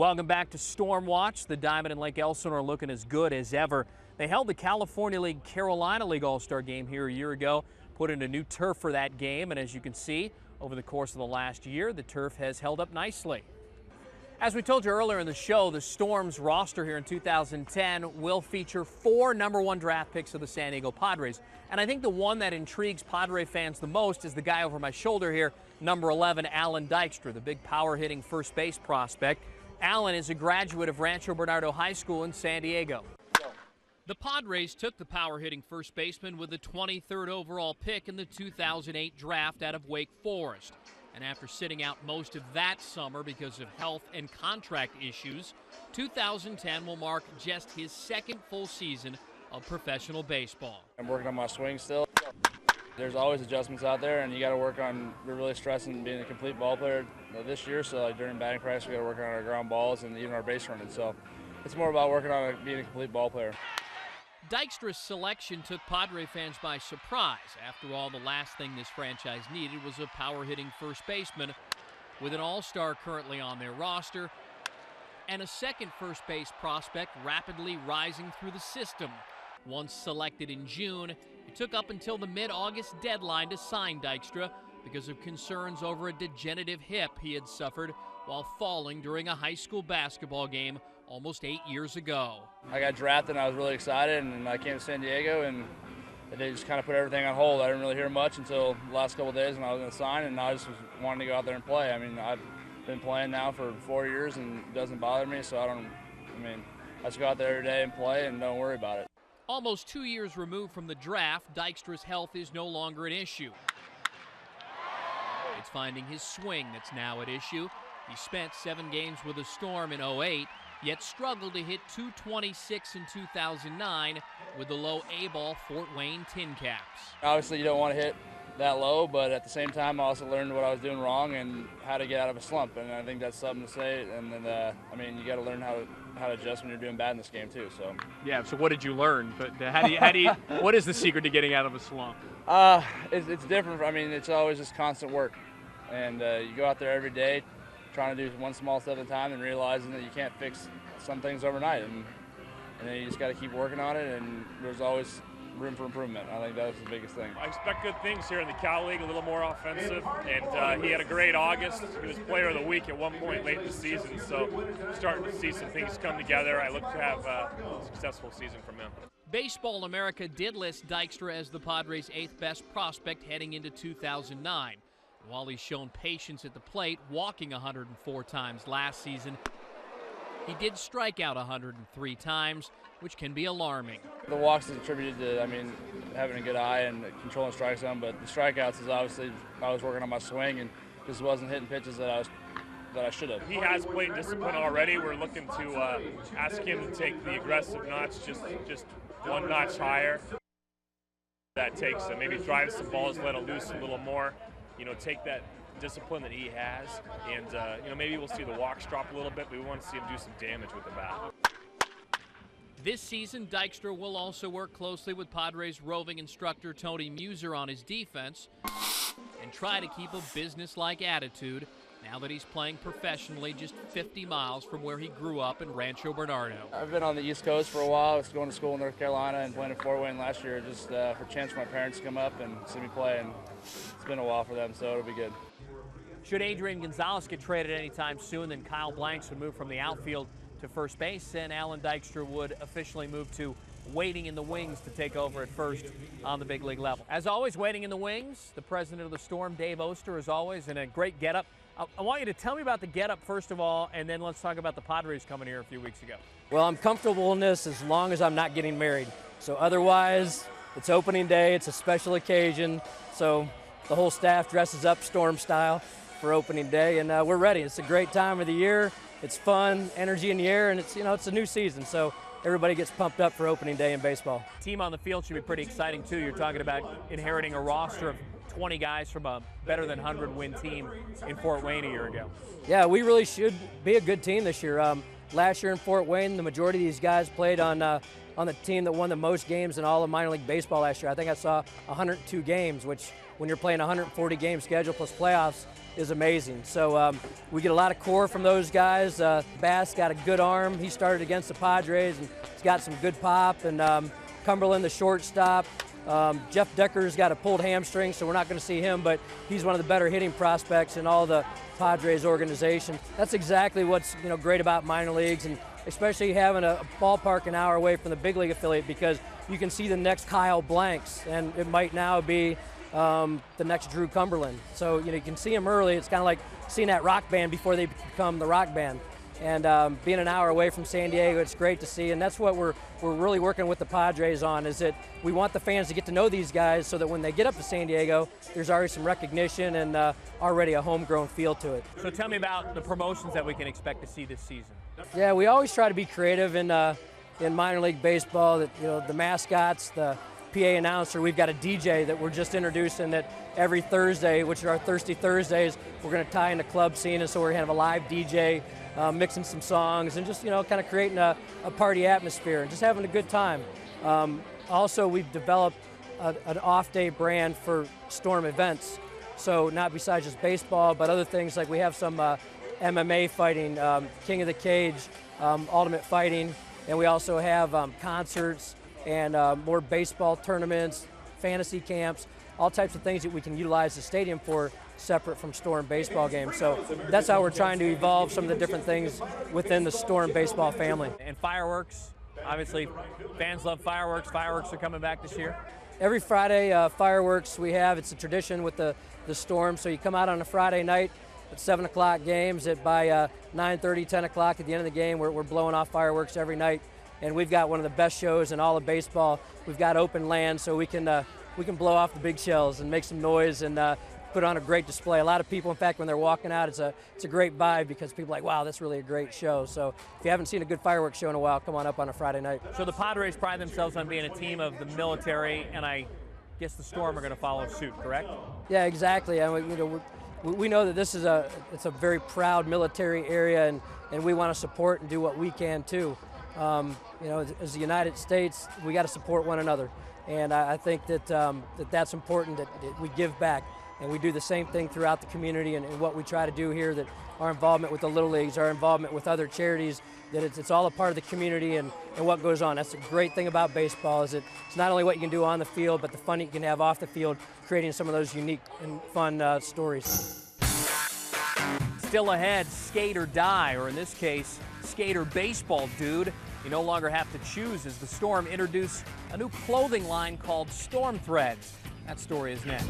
Welcome back to StormWatch. The Diamond and Lake Elsinore are looking as good as ever. They held the California League Carolina League All-Star game here a year ago, put in a new turf for that game, and as you can see, over the course of the last year, the turf has held up nicely. As we told you earlier in the show, the Storm's roster here in 2010 will feature 4 #1 draft picks of the San Diego Padres. And I think the one that intrigues Padre fans the most is the guy over my shoulder here, number 11, Alan Dykstra, the big power-hitting first base prospect. Alan is a graduate of Rancho Bernardo High School in San Diego. The Padres took the power-hitting first baseman with the 23rd overall pick in the 2008 draft out of Wake Forest. And after sitting out most of that summer because of health and contract issues, 2010 will mark just his second full season of professional baseball. I'm working on my swing still. There's always adjustments out there, and you got to work on. We're really stressing being a complete ball player this year. So like during batting practice, we got to work on our ground balls and even our base running. So it's more about working on being a complete ball player. Dykstra's selection took Padre fans by surprise. After all, the last thing this franchise needed was a power-hitting first baseman with an all-star currently on their roster and a second first base prospect rapidly rising through the system. Once selected in June, it took up until the mid-August deadline to sign Dykstra because of concerns over a degenerative hip he had suffered while falling during a high school basketball game almost 8 years ago. I got drafted and I was really excited, and I came to San Diego and they just kind of put everything on hold. I didn't really hear much until the last couple of days when I was going to sign, and I just was wanting to go out there and play. I mean, I've been playing now for 4 years and it doesn't bother me, so I just go out there every day and play and don't worry about it. Almost 2 years removed from the draft, Dykstra's health is no longer an issue. It's finding his swing that's now at issue. He spent 7 games with the Storm in 2008, yet struggled to hit .226 in 2009 with the low A-ball Fort Wayne Tin Caps. Obviously, you don't want to hit that low, but at the same time, I also learned what I was doing wrong and how to get out of a slump, and I think that's something to say. And then, you got to learn how to adjust when you're doing bad in this game too. So yeah. So what did you learn? But what is the secret to getting out of a slump? It's different. I mean, it's always just constant work, and you go out there every day, trying to do one small step at a time and realizing that you can't fix some things overnight, and then you just got to keep working on it, and there's always room for improvement. I think that's the biggest thing. I expect good things here in the Cal League, a little more offensive, and he had a great August. He was player of the week at one point late in the season, so starting to see some things come together. I look to have a successful season from him. Baseball America did list Dykstra as the Padres' 8th best prospect heading into 2009. While he's shown patience at the plate, walking 104 times last season, he did strike out 103 times, which can be alarming. The walks is attributed to, having a good eye and controlling strike zone, but the strikeouts is obviously I was working on my swing and just wasn't hitting pitches that I should have. He has plate discipline already. We're looking to ask him to take the aggressive notch just one notch higher. That takes maybe drive some balls, let it loose a little more. Take that discipline that he has, and maybe we'll see the walks drop a little bit, but we want to see him do some damage with the bat. This season, Dykstra will also work closely with Padres roving instructor Tony Muser on his defense and try to keep a business-like attitude now that he's playing professionally just 50 miles from where he grew up in Rancho Bernardo. I've been on the East Coast for a while. I was going to school in North Carolina and playing in Fort Wayne last year just for a chance for my parents to come up and see me play, and it's been a while for them, so it'll be good. Should Adrian Gonzalez get traded anytime soon, then Kyle Blanks would move from the outfield to first base, and Alan Dykstra would officially move to waiting in the wings to take over at first on the big league level. As always, waiting in the wings, the president of the Storm, Dave Oster, as always, in a great getup. I want you to tell me about the getup first of all, and then let's talk about the Padres coming here a few weeks ago. Well, I'm comfortable in this as long as I'm not getting married. So otherwise, it's opening day, it's a special occasion, so the whole staff dresses up Storm style for opening day, and we're ready. It's a great time of the year. It's fun, energy in the air, and it's a new season, so everybody gets pumped up for opening day in baseball. Team on the field should be pretty exciting too. You're talking about inheriting a roster of 20 guys from a better than 100-win team in Fort Wayne a year ago. Yeah, we really should be a good team this year. Last year in Fort Wayne, the majority of these guys played on on the team that won the most games in all of minor league baseball last year. I think I saw 102 games, which when you're playing a 140-game schedule plus playoffs is amazing. So we get a lot of core from those guys. Bass got a good arm. He started against the Padres and he's got some good pop. And Cumberland, the shortstop. Jeff Decker's got a pulled hamstring, so we're not going to see him, but he's one of the better hitting prospects in all the Padres organization. That's exactly what's great about minor leagues, and especially having a ballpark an hour away from the big league affiliate, because you can see the next Kyle Blanks, and it might now be the next Drew Cumberland. So you can see them early. It's kind of like seeing that rock band before they become the rock band. And being an hour away from San Diego, it's great to see, and that's what we're really working with the Padres on, is that we want the fans to get to know these guys so that when they get up to San Diego, there's already some recognition and already a homegrown feel to it. So tell me about the promotions that we can expect to see this season. Yeah, we always try to be creative in minor league baseball. That the mascots, the PA announcer, we've got a DJ that we're just introducing that every Thursday, which are our Thirsty Thursdays, we're going to tie in the club scene, and so we're going to have a live DJ mixing some songs and just kind of creating a party atmosphere and just having a good time. Also, we've developed an off-day brand for Storm events. So not besides just baseball, but other things, like we have some MMA fighting, King of the Cage, Ultimate Fighting, and we also have concerts and more baseball tournaments, fantasy camps, all types of things that we can utilize the stadium for, separate from Storm baseball games. So that's how we're trying to evolve some of the different things within the Storm baseball family. And fireworks, obviously fans love fireworks. Fireworks are coming back this year. Every Friday, fireworks we have, it's a tradition with the Storm. So you come out on a Friday night at 7 o'clock games, by 9:30, 10 o'clock at the end of the game, we're blowing off fireworks every night. And we've got one of the best shows in all of baseball. We've got open land, so we can blow off the big shells and make some noise and put on a great display. A lot of people, in fact, when they're walking out, it's a great vibe, because people are like, wow, that's really a great show. So if you haven't seen a good fireworks show in a while, come on up on a Friday night. So the Padres pride themselves on being a team of the military, and I guess the Storm are going to follow suit, correct? Yeah, exactly. And we know that this is it's a very proud military area, and we want to support and do what we can too. As the United States, we got to support one another, and I think that's important, that we give back. And we do the same thing throughout the community, and what we try to do here, that our involvement with the Little Leagues, our involvement with other charities, that it's all a part of the community and what goes on. That's the great thing about baseball, is that it's not only what you can do on the field, but the fun you can have off the field, creating some of those unique and fun stories. Still ahead, skate or die, or in this case, skate or baseball, dude. You no longer have to choose, as the Storm introduce a new clothing line called Storm Threads. That story is next.